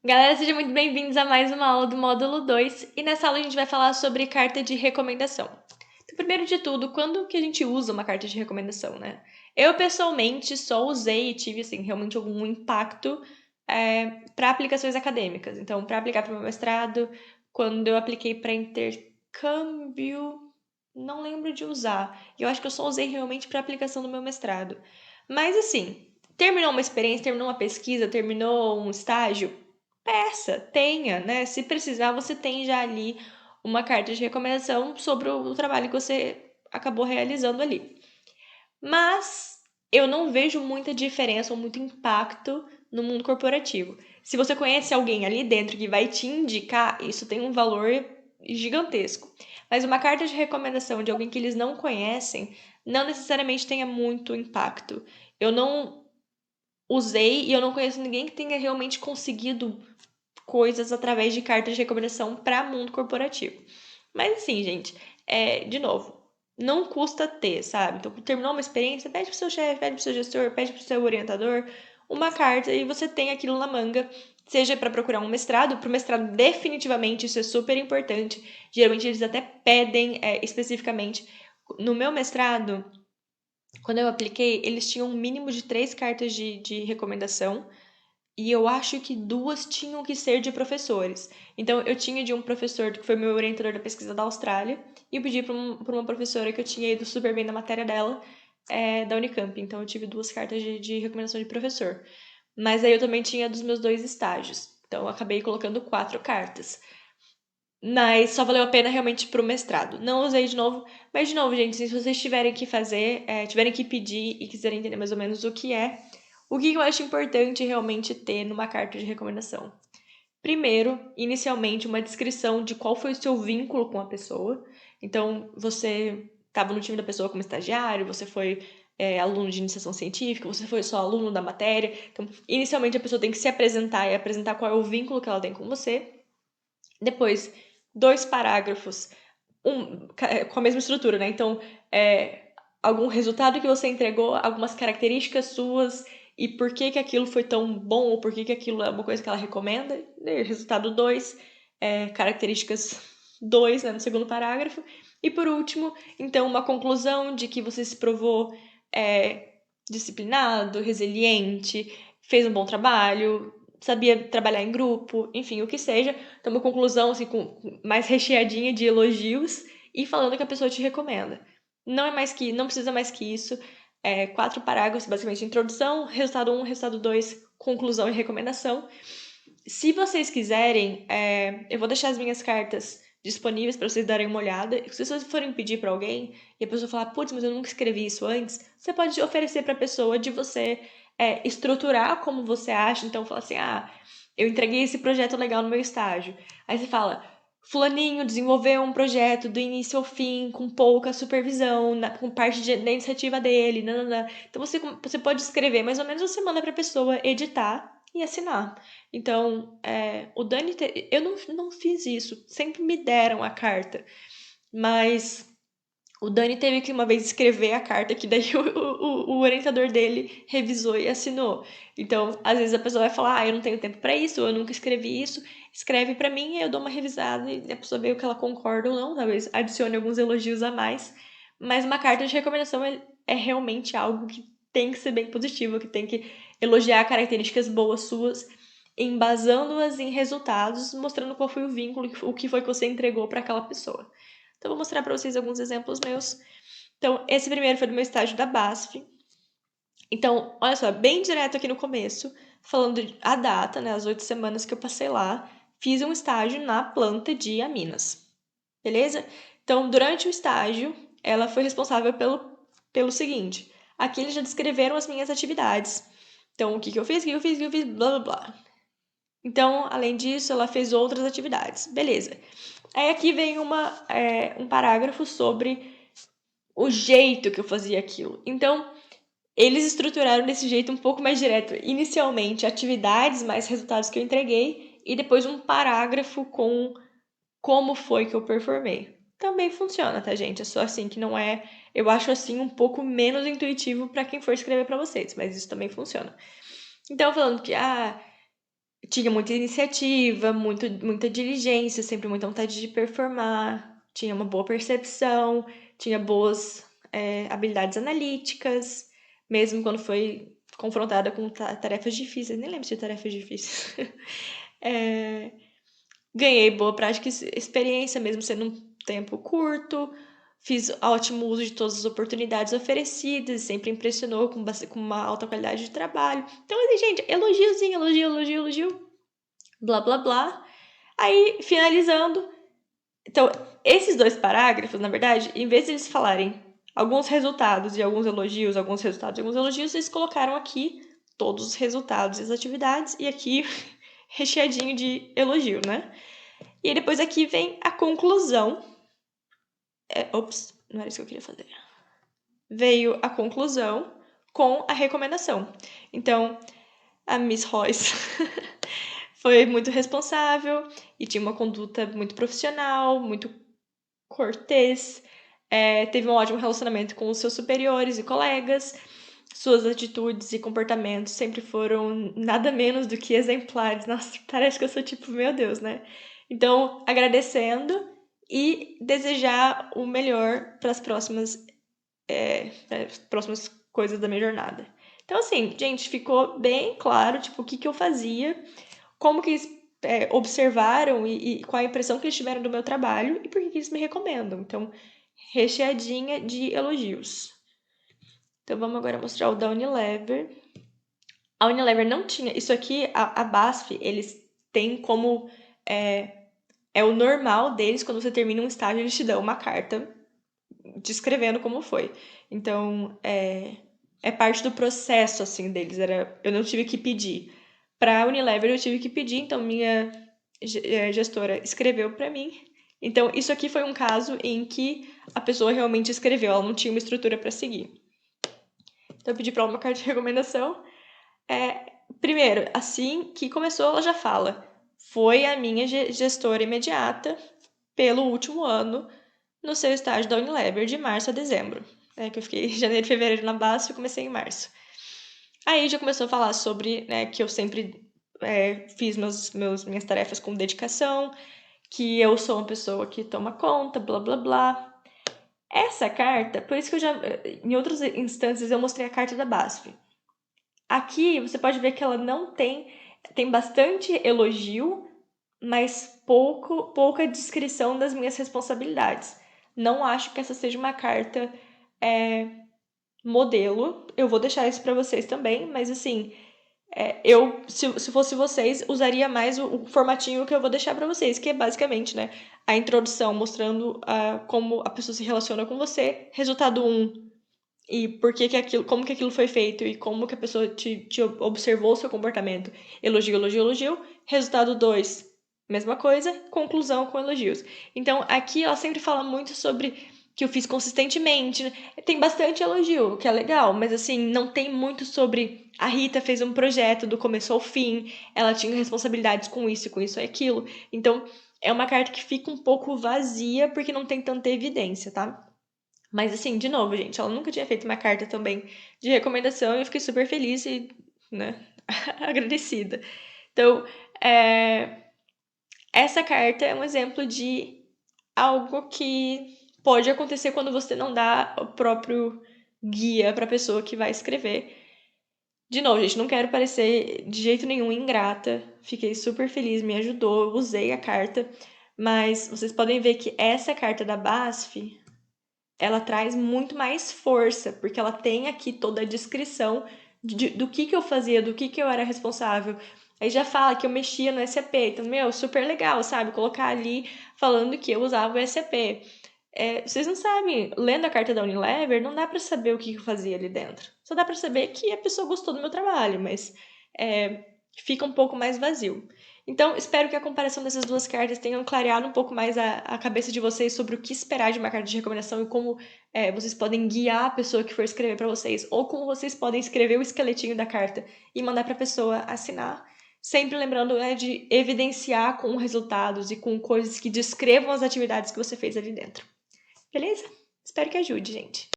Galera, sejam muito bem-vindos a mais uma aula do módulo 2 e nessa aula a gente vai falar sobre carta de recomendação. Então, primeiro de tudo, quando que a gente usa uma carta de recomendação, né? Eu, pessoalmente, só usei e tive, assim, realmente algum impacto para aplicações acadêmicas. Então, para aplicar para o meu mestrado, quando eu apliquei para intercâmbio, não lembro de usar. Eu acho que eu só usei realmente para aplicação do meu mestrado. Mas, assim, terminou uma experiência, terminou uma pesquisa, terminou um estágio, peça, tenha, né? Se precisar, você tem já ali uma carta de recomendação sobre o trabalho que você acabou realizando ali. Mas eu não vejo muita diferença ou muito impacto no mundo corporativo. Se você conhece alguém ali dentro que vai te indicar, isso tem um valor gigantesco. Mas uma carta de recomendação de alguém que eles não conhecem não necessariamente tenha muito impacto. Eu não usei e eu não conheço ninguém que tenha realmente conseguido coisas através de cartas de recomendação para mundo corporativo. Mas assim, gente, de novo, não custa ter, sabe? Então, terminou uma experiência, pede pro seu chefe, pede pro seu gestor, pede pro seu orientador uma carta e você tem aquilo na manga, seja para procurar um mestrado, para o mestrado definitivamente isso é super importante. Geralmente eles até pedem especificamente. No meu mestrado, quando eu apliquei, eles tinham um mínimo de 3 cartas de recomendação e eu acho que 2 tinham que ser de professores. Então, eu tinha de um professor que foi meu orientador da pesquisa da Austrália, e eu pedi para uma professora que eu tinha ido super bem na matéria dela, da Unicamp. Então, eu tive 2 cartas de recomendação de professor. Mas aí eu também tinha dos meus 2 estágios. Então, eu acabei colocando 4 cartas. Mas só valeu a pena realmente pro mestrado. Não usei de novo, mas de novo, gente, se vocês tiverem que fazer, tiverem que pedir e quiserem entender mais ou menos o que eu acho importante realmente ter numa carta de recomendação? Primeiro, inicialmente, uma descrição de qual foi o seu vínculo com a pessoa. Então, você estava no time da pessoa como estagiário, você foi aluno de iniciação científica, você foi só aluno da matéria. Então, inicialmente, a pessoa tem que se apresentar e apresentar qual é o vínculo que ela tem com você. Depois, 2 parágrafos com a mesma estrutura, né? Então, algum resultado que você entregou, algumas características suas e por que que aquilo foi tão bom ou por que que aquilo é uma coisa que ela recomenda. E resultado 2, características 2, né, no segundo parágrafo. E por último, então, uma conclusão de que você se provou disciplinado, resiliente, fez um bom trabalho, sabia trabalhar em grupo, enfim, o que seja. Então, uma conclusão assim, mais recheadinha de elogios e falando que a pessoa te recomenda. Não precisa mais que isso. 4 parágrafos, basicamente, introdução, resultado 1, resultado 2, conclusão e recomendação. Se vocês quiserem, eu vou deixar as minhas cartas disponíveis para vocês darem uma olhada. Se vocês forem pedir para alguém e a pessoa falar, putz, mas eu nunca escrevi isso antes, você pode oferecer para a pessoa de você estruturar como você acha. Então, falar assim, eu entreguei esse projeto legal no meu estágio. Aí você fala, fulaninho desenvolveu um projeto do início ao fim, com pouca supervisão, com parte da iniciativa dele, nananã. Então, você pode escrever, mais ou menos você manda para a pessoa editar e assinar. Então, o Dani, eu não fiz isso, sempre me deram a carta, mas o Dani teve que uma vez escrever a carta, que daí o orientador dele revisou e assinou. Então, às vezes a pessoa vai falar, eu não tenho tempo para isso, eu nunca escrevi isso, escreve para mim, eu dou uma revisada e a pessoa vê o que ela concorda ou não, talvez adicione alguns elogios a mais, mas uma carta de recomendação é realmente algo que tem que ser bem positivo, que tem que elogiar características boas suas, embasando-as em resultados, mostrando qual foi o vínculo, o que foi que você entregou para aquela pessoa. Então, vou mostrar para vocês alguns exemplos meus. Então, esse primeiro foi do meu estágio da BASF. Então, olha só, bem direto aqui no começo, falando a data, né, as 8 semanas que eu passei lá, fiz um estágio na planta de aminas. Beleza? Então, durante o estágio, ela foi responsável pelo seguinte. Aqui eles já descreveram as minhas atividades. Então, o que que eu fiz, blá, blá, blá. Então, além disso, ela fez outras atividades. Beleza. Aí aqui vem um parágrafo sobre o jeito que eu fazia aquilo. Então, eles estruturaram desse jeito um pouco mais direto. Inicialmente, atividades mais resultados que eu entreguei, e depois um parágrafo com como foi que eu performei. Também funciona, tá, gente? É só assim que não é. Eu acho assim um pouco menos intuitivo para quem for escrever para vocês, mas isso também funciona. Então, falando que, tinha muita iniciativa, muita diligência, sempre muita vontade de performar, tinha uma boa percepção, tinha boas habilidades analíticas, mesmo quando foi confrontada com tarefas difíceis. Nem lembro de tarefas difíceis. Ganhei boa prática e experiência, mesmo sendo um tempo curto. Fiz ótimo uso de todas as oportunidades oferecidas, sempre impressionou com uma alta qualidade de trabalho. Então, assim, gente, elogiozinho, elogio, blá, blá, blá. Aí, finalizando. Então, esses 2 parágrafos, na verdade, em vez de eles falarem alguns resultados e alguns elogios, alguns resultados e alguns elogios, eles colocaram aqui todos os resultados e as atividades e aqui recheadinho de elogio, né? E aí depois aqui vem a conclusão. Ops, não era isso que eu queria fazer. Veio a conclusão com a recomendação. Então, a Miss Royce foi muito responsável e tinha uma conduta muito profissional, muito cortês, teve um ótimo relacionamento com os seus superiores e colegas, suas atitudes e comportamentos sempre foram nada menos do que exemplares. Nossa, parece que eu sou tipo, meu Deus, né? Então, agradecendo e desejar o melhor para as próximas coisas da minha jornada. Então, assim, gente, ficou bem claro, tipo, o que eu fazia, como que eles observaram e qual a impressão que eles tiveram do meu trabalho e por que eles me recomendam. Então, recheadinha de elogios. Então, vamos agora mostrar o da Unilever. A Unilever não tinha... Isso aqui, a BASF, eles têm como... É o normal deles, quando você termina um estágio, eles te dão uma carta descrevendo como foi. Então, é parte do processo, assim, deles. Eu não tive que pedir. Para a Unilever, eu tive que pedir, então minha gestora escreveu para mim. Então, isso aqui foi um caso em que a pessoa realmente escreveu, ela não tinha uma estrutura para seguir. Então, eu pedi para ela uma carta de recomendação. Primeiro, assim que começou, ela já fala: foi a minha gestora imediata pelo último ano no seu estágio da Unilever, de março a dezembro. Que eu fiquei em janeiro e fevereiro na base e comecei em março. Aí já começou a falar sobre que eu sempre fiz minhas tarefas com dedicação, que eu sou uma pessoa que toma conta, blá blá blá. Essa carta, por isso que em outras instâncias eu mostrei a carta da BASF. Aqui você pode ver que ela não tem bastante elogio, mas pouca descrição das minhas responsabilidades. Não acho que essa seja uma carta modelo. Eu vou deixar isso para vocês também, mas assim, eu, se fosse vocês, usaria mais o formatinho que eu vou deixar para vocês, que é basicamente, né, a introdução mostrando como a pessoa se relaciona com você, resultado 1, e por que aquilo, como que aquilo foi feito e como que a pessoa te observou o seu comportamento. Elogio, elogio, elogio. Resultado 2, mesma coisa, conclusão com elogios. Então, aqui ela sempre fala muito sobre que eu fiz consistentemente. Tem bastante elogio, o que é legal, mas assim, não tem muito sobre a Rita fez um projeto do começo ao fim, ela tinha responsabilidades com isso e aquilo. Então, é uma carta que fica um pouco vazia porque não tem tanta evidência, tá? Mas assim, de novo, gente, ela nunca tinha feito uma carta também de recomendação e eu fiquei super feliz e, né, agradecida. Então, essa carta é um exemplo de algo que pode acontecer quando você não dá o próprio guia para a pessoa que vai escrever. De novo, gente, não quero parecer de jeito nenhum ingrata. Fiquei super feliz, me ajudou, usei a carta. Mas vocês podem ver que essa carta da BASF, ela traz muito mais força, porque ela tem aqui toda a descrição do que eu fazia, do que eu era responsável. Aí já fala que eu mexia no SAP, então, super legal, sabe? Colocar ali falando que eu usava o SAP. Vocês não sabem, lendo a carta da Unilever, não dá para saber o que eu fazia ali dentro. Só dá para saber que a pessoa gostou do meu trabalho, mas fica um pouco mais vazio. Então, espero que a comparação dessas duas cartas tenham clareado um pouco mais a cabeça de vocês sobre o que esperar de uma carta de recomendação e como vocês podem guiar a pessoa que for escrever para vocês, ou como vocês podem escrever o esqueletinho da carta e mandar para a pessoa assinar. Sempre lembrando de evidenciar com resultados e com coisas que descrevam as atividades que você fez ali dentro. Beleza? Espero que ajude, gente.